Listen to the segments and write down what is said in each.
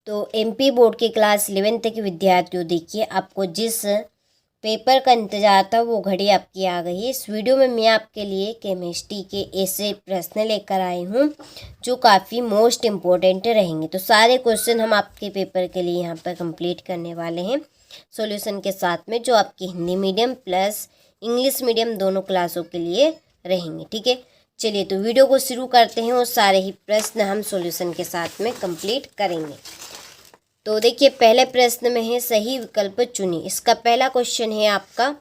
तो MP board की class 11 के विद्यार्थियों, देखिए आपको जिस पेपर का इंतजार था वो घड़ी आपकी आ गई है। इस वीडियो में मैं आपके लिए केमिस्ट्री के ऐसे प्रश्न लेकर आई हूँ जो काफ़ी मोस्ट इम्पोर्टेंट रहेंगे। तो सारे क्वेश्चन हम आपके पेपर के लिए यहाँ पर कंप्लीट करने वाले हैं सॉल्यूशन के साथ में, जो आपके Hindi medium plus English medium दोनों क्लासों के लिए रहेंगे। ठीक है, चलिए तो वीडियो को शुरू करते हैं और सारे ही प्रश्न हम सॉल्यूशन के साथ में कंप्लीट करेंगे। तो देखिए पहले प्रश्न में है सही विकल्प चुनिए। इसका पहला क्वेश्चन है आपका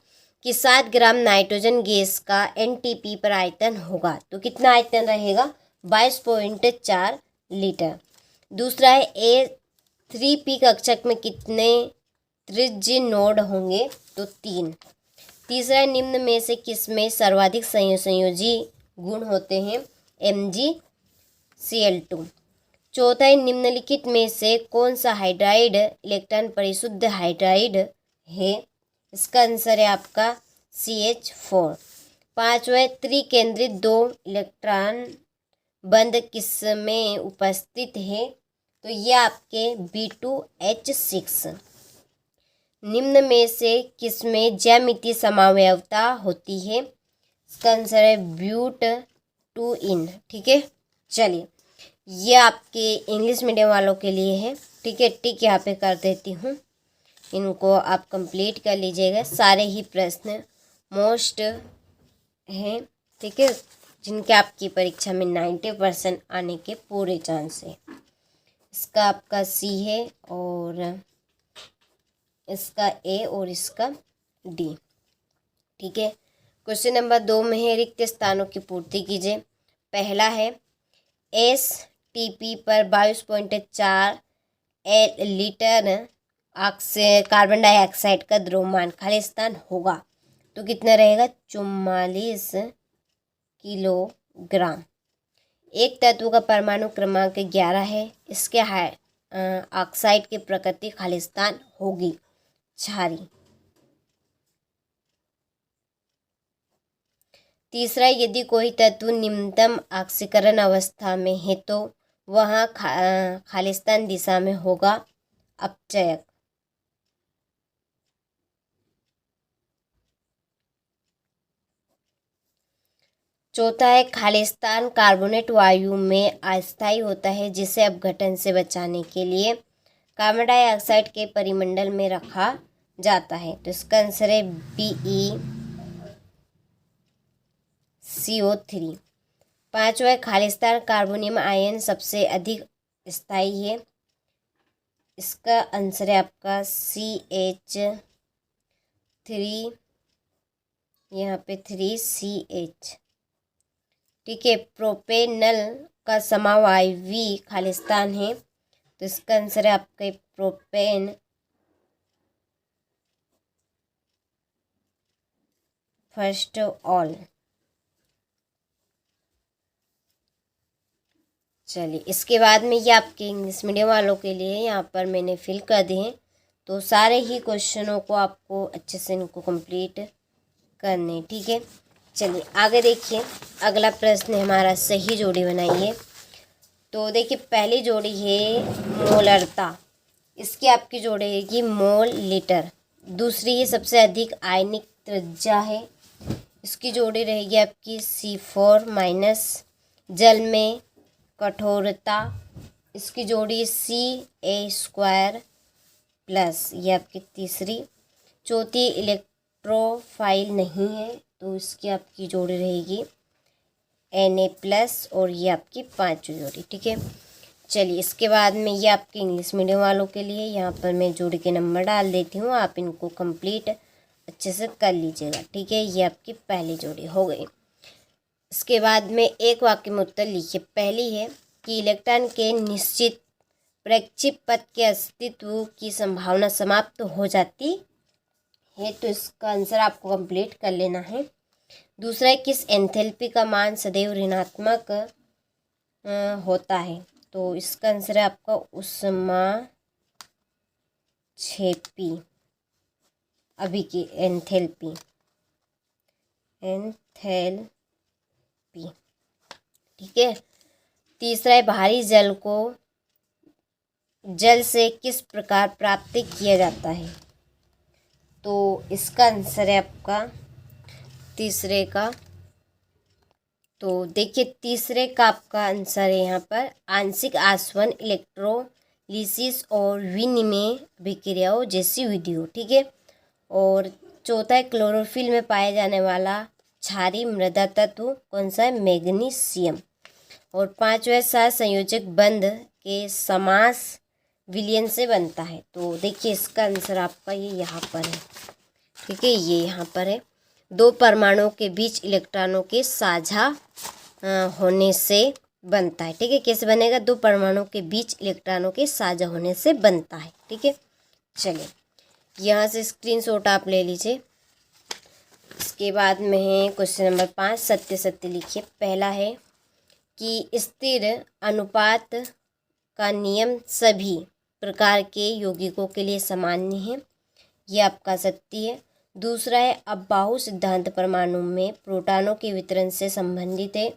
कि 7 ग्राम नाइट्रोजन गैस का एनटीपी पर आयतन होगा, तो कितना आयतन रहेगा? 22.4 लीटर। दूसरा है A3P कक्षक में कितने त्रिज्य नोड होंगे? तो 3। तीसरा है निम्न में से किसमें सर्वाधिक संयोजी गुण होते हैं? MgCl2। चौथा है निम्नलिखित में से कौन सा हाइड्राइड इलेक्ट्रॉन परिशुद्ध हाइड्राइड है? इसका आंसर है आपका CH4। पांचवा है त्रिकेंद्रित 2 इलेक्ट्रॉन बंद किसमें उपस्थित है? तो ये आपके B2H6। निम्न में से किसमें ज्यामितीय समवयवता होती है? इसका आंसर है ब्यूट2इन। ठीक है, चलिए ये आपके इंग्लिश मीडियम वालों के लिए है। ठीक है, टिक यहाँ पे कर देती हूँ, इनको आप कंप्लीट कर लीजिएगा। सारे ही प्रश्न मोस्ट हैं, ठीक है, जिनके आपकी परीक्षा में 90% आने के पूरे चांस है। इसका आपका C है और इसका A और इसका D। ठीक है, क्वेश्चन नंबर 2 में है रिक्त स्थानों की पूर्ति कीजिए। पहला है STP पर 22.4 लीटर कार्बन डाइऑक्साइड का द्रव्यमान खाली स्थान होगा, तो कितना रहेगा? 44 किलोग्राम। एक तत्व का परमाणु क्रमांक 11 है, इसके ऑक्साइड की प्रकृति खालिस्तान होगी, क्षारीय। तीसरा, यदि कोई तत्व निम्नतम ऑक्सीकरण अवस्था में है तो वह खालिस्तान दिशा में होगा, अपचयक। चौथा है खालिस्तान कार्बोनेट वायु में अस्थायी होता है, जिसे अपघटन से बचाने के लिए कार्बन डाइऑक्साइड के परिमंडल में रखा जाता है। तो इसका आंसर है BeCO3। पांचवा, खालिस्तान कार्बोनियम आयन सबसे अधिक स्थायी है। इसका आंसर है आपका CH3, यहाँ पे 3CH। ठीक है, प्रोपेनल का समावायवी खालिस्तान है, तो इसका आंसर है आपका प्रोपेन। First all. चलिए इसके बाद में ये आपके इंग्लिश मीडियम वालों के लिए यहाँ पर मैंने फिल कर दिए हैं, तो सारे ही क्वेश्चनों को आपको अच्छे से इनको कंप्लीट करने। ठीक है, चलिए आगे देखिए। अगला प्रश्न है हमारा सही जोड़ी बनाइए। तो देखिए पहली जोड़ी है मोलरता, इसकी आपकी जोड़ी रहेगी मोल लीटर। दूसरी ये सबसे अधिक आयनिक त्रिज्या है, इसकी जोड़ी रहेगी आपकी C4-। जल में कठोरता, इसकी जोड़ी Ca²+, ये आपकी तीसरी। चौथी इलेक्ट्रोफाइल नहीं है, तो इसकी आपकी जोड़ी रहेगी Na+, और ये आपकी पांचवी जोड़ी। ठीक है, चलिए इसके बाद में ये आपके इंग्लिश मीडियम वालों के लिए यहाँ पर मैं जोड़ी के नंबर डाल देती हूँ, आप इनको कंप्लीट अच्छे से कर लीजिएगा। ठीक है, ये आपकी पहली जोड़ी हो गई। इसके बाद में एक वाक्य में उत्तर लिखिए। पहली है कि इलेक्ट्रॉन के निश्चित प्रक्षेप पथ के अस्तित्व की संभावना समाप्त हो जाती है, तो इसका आंसर आपको कंप्लीट कर लेना है। दूसरा है किस एंथैल्पी का मान सदैव ऋणात्मक होता है, तो इसका आंसर है आपका ऊष्माक्षेपी अभी की एंथैल्पी। ठीक है, तीसरा है भारी जल को जल से किस प्रकार प्राप्त किया जाता है? तो इसका आंसर है आपका तीसरे का। तो देखिए तीसरे का आपका आंसर है यहाँ पर आंशिक आसवन, इलेक्ट्रोलिसिस और विनिमय अभिक्रियाओं जैसी विधियों। ठीक है। और चौथा है क्लोरोफिल में पाया जाने वाला क्षारीय मृदा तत्व कौन सा है? मैग्नीशियम। और पांचवा सहसंयोजक बंध के समास विलयन से बनता है। तो देखिए इसका आंसर आपका ये यहाँ पर है। ठीक है, ये यहाँ पर है। दो परमाणुओं के बीच इलेक्ट्रॉनों के साझा होने से बनता है। ठीक है, कैसे बनेगा? दो परमाणुओं के बीच इलेक्ट्रॉनों के साझा होने से बनता है। ठीक है, चलिए यहाँ से स्क्रीनशॉट आप ले लीजिए। इसके बाद में है क्वेश्चन नंबर 5, सत्य सत्य लिखिए। पहला है कि स्थिर अनुपात का नियम सभी प्रकार के यौगिकों के लिए सामान्य है, ये आपका सत्य है। दूसरा है अबाहु सिद्धांत परमाणु में प्रोटॉनों के वितरण से संबंधित है,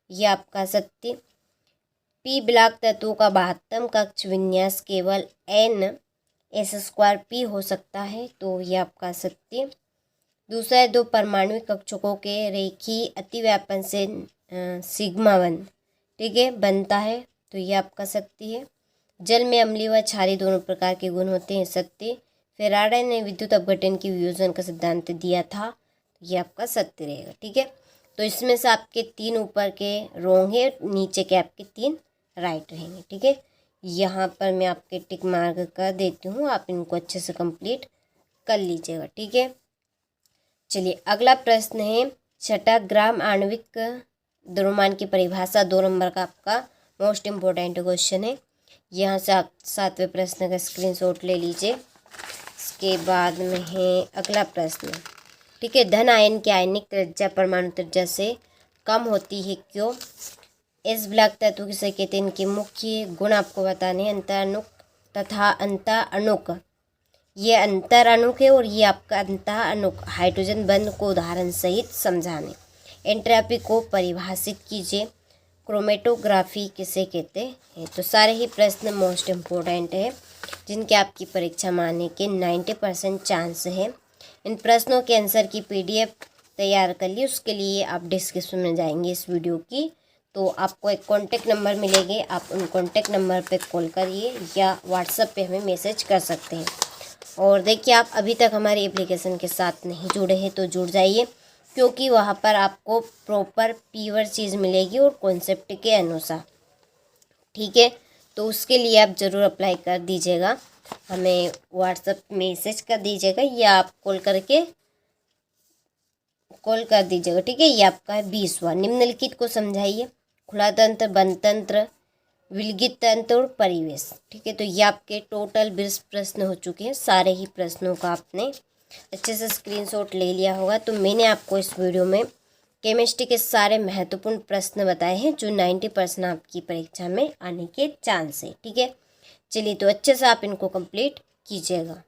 ये आपका सत्य। पी ब्लॉक तत्वों का महत्तम कक्ष विन्यास केवल n(s²p) हो सकता है, तो ये आपका सत्य। दूसरा है दो परमाणुक कक्षकों के रेखीय अतिव्यापन से σ1 ठीक है बनता है, तो ये आपका सत्य है। जल में अम्लीय व क्षारीय दोनों प्रकार के गुण होते हैं, सत्य। फेराडे ने विद्युत अपघटन की वियोजन का सिद्धांत दिया था, ये आपका सत्य रहेगा। ठीक है, तो इसमें से आपके 3 ऊपर के रॉन्ग है, नीचे के आपके 3 राइट रहेंगे। ठीक है, यहाँ पर मैं आपके टिक मार्क कर देती हूँ, आप इनको अच्छे से कंप्लीट कर लीजिएगा। ठीक है, चलिए अगला प्रश्न है छठा, ग्राम आणविक द्रव्यमान की परिभाषा। 2 नंबर का आपका मोस्ट इम्पोर्टेंट क्वेश्चन है। यहाँ से आप 7वें प्रश्न का स्क्रीनशॉट ले लीजिए। इसके बाद में है अगला प्रश्न। ठीक है, धन आयन की आयनिक त्रिज्या परमाणु त्रिज्या से कम होती है क्यों? एस ब्लॉक तत्व किसे कहते हैं? इनके मुख्य गुण आपको बताने, अंतराणुक तथा अंतःअणुक। ये अंतराणुक है और ये आपका अंतःअणुक। हाइड्रोजन बंध को उदाहरण सहित समझाने। एंट्रॉपी को परिभाषित कीजिए। क्रोमेटोग्राफी किसे कहते हैं? तो सारे ही प्रश्न मोस्ट इम्पोर्टेंट है, जिनके आपकी परीक्षा में आने के 90% चांस है। इन प्रश्नों के आंसर की PDF तैयार कर ली, उसके लिए आप डिस्क्रिप्शन में जाएंगे इस वीडियो की, तो आपको एक कॉन्टेक्ट नंबर मिलेंगे, आप उन कॉन्टेक्ट नंबर पे कॉल करिए या व्हाट्सएप पे हमें मैसेज कर सकते हैं। और देखिए आप अभी तक हमारी एप्लीकेशन के साथ नहीं जुड़े हैं तो जुड़ जाइए, क्योंकि वहाँ पर आपको प्रॉपर प्योर चीज़ मिलेगी और कॉन्सेप्ट के अनुसार। ठीक है, तो उसके लिए आप ज़रूर अप्लाई कर दीजिएगा, हमें व्हाट्सएप मैसेज कर दीजिएगा या आप कॉल कर दीजिएगा। ठीक है, ये आपका है 20वां। निम्नलिखित को समझाइए। खुला तंत्र, बंद तंत्र, विलगित तंत्र और परिवेश। ठीक है, तो ये आपके टोटल 20 प्रश्न हो चुके हैं। सारे ही प्रश्नों का आपने अच्छे से स्क्रीनशॉट ले लिया होगा। तो मैंने आपको इस वीडियो में केमिस्ट्री के सारे महत्वपूर्ण प्रश्न बताए हैं, जो 90% आपकी परीक्षा में आने के चांस है। ठीक है, चलिए तो अच्छे से आप इनको कंप्लीट कीजिएगा।